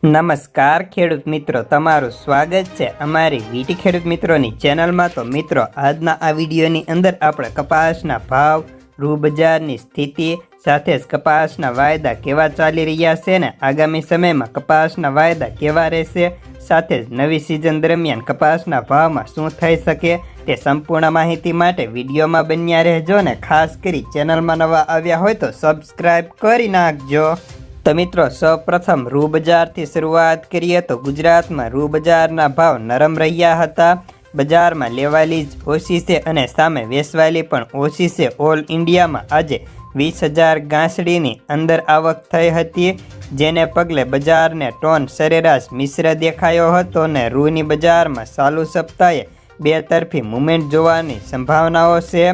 નમસ્કાર ખેડૂત મિત્રો, તમારું સ્વાગત છે અમારી વીટી ખેડૂત મિત્રોની ચેનલમાં। તો મિત્રો, આજના આ વિડીયોની અંદર આપણે કપાસના ભાવ, રૂ બજારની સ્થિતિ સાથે જ કપાસના વાયદા કેવા ચાલી રહ્યા છે ને આગામી સમયમાં કપાસના વાયદા કેવા રહેશે, સાથે જ નવી સિઝન દરમિયાન કપાસના ભાવમાં શું થઈ શકે તે સંપૂર્ણ માહિતી માટે વિડીયોમાં બન્યા રહેજો ને ખાસ કરી ચેનલમાં નવા આવ્યા હોય તો સબસ્ક્રાઈબ કરી નાખજો। તો મિત્રો, સૌપ્રથમ રૂ બજારથી શરૂઆત કરીએ તો ગુજરાતમાં રૂ બજારના ભાવ નરમ રહ્યા હતા। બજારમાં લેવાલી જ ઓછી છે અને સામે વેચવાલી પણ ઓછી છે। ઓલ ઇન્ડિયામાં આજે 20,000 ગાંસડીની અંદર આવક થઈ હતી, જેને પગલે બજારને ટોન સરેરાશ મિશ્ર દેખાયો હતો ને રૂની બજારમાં ચાલુ સપ્તાહે બે તરફી મુવમેન્ટ જોવાની સંભાવનાઓ છે।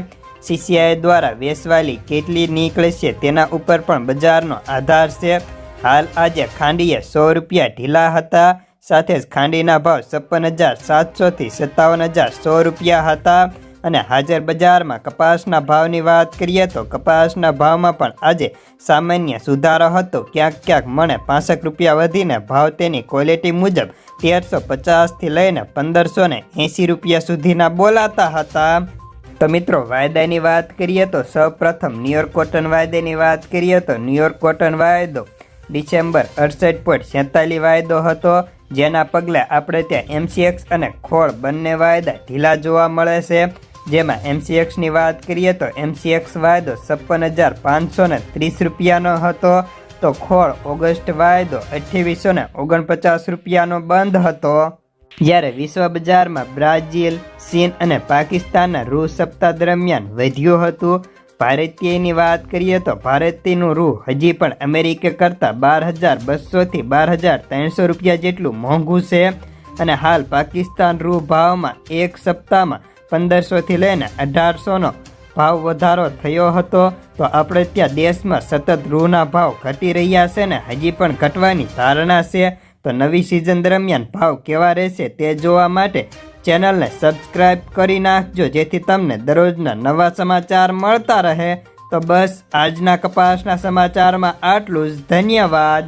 CCI દ્વારા વેચવાલી કેટલી નીકળશે તેના ઉપર પણ બજારનો આધાર છે। હાલ આજે ખાંડીએ 100 રૂપિયા ઢીલા હતા, સાથે જ ખાંડીના ભાવ 56,700 થી 57,100 રૂપિયા હતા। અને હાજર બજારમાં કપાસના ભાવની વાત કરીએ તો કપાસના ભાવમાં પણ આજે સામાન્ય સુધારો હતો। ક્યાંક મણે 65 રૂપિયા વધીને ભાવ તેની ક્વોલિટી મુજબ 1350 થી લઈને 1580 રૂપિયા સુધીના બોલાતા હતા। તો મિત્રો, વાયદાની વાત કરીએ તો સૌપ્રથમ ન્યુયોર્ક કોટન વાયદાની વાત કરીએ તો ન્યુયોર્ક કોટન વાયદો ડિસેમ્બર 68.46 વાયદો હતો, જેના પગલે આપણે ત્યાં MCX અને ખોળ બંને વાયદા ઢીલા જોવા મળે છે। જેમાં MCXની વાત કરીએ તો MCX વાયદો 56,530 રૂપિયાનો હતો, તો ખોળ ઓગસ્ટ વાયદો 2849 રૂપિયાનો બંધ હતો। જ્યારે વિશ્વ બજારમાં બ્રાઝિલ, ચીન અને પાકિસ્તાનના રૂ સપ્તાહ દરમિયાન વધ્યું હતું। ભારતીયની વાત કરીએ તો ભારતીયનું રૂ હજી પણ અમેરિકા કરતાં 12,200 થી 12,300 રૂપિયા જેટલું મોંઘું છે અને હાલ પાકિસ્તાન રૂ ભાવમાં એક સપ્તાહમાં 1500 થી લઈને 1800નો ભાવ વધારો થયો હતો। તો આપણે ત્યાં દેશમાં સતત રૂના ભાવ ઘટી રહ્યા છે ને હજી પણ ઘટવાની ધારણા છે। તો નવી સિઝન દરમિયાન ભાવ કેવા રહેશે તે જોવા માટે ચેનલને સબસ્ક્રાઈબ કરી નાખજો, જેથી તમને દરરોજના નવા સમાચાર મળતા રહે। તો બસ આજના કપાસના સમાચારમાં આટલું જ। ધન્યવાદ।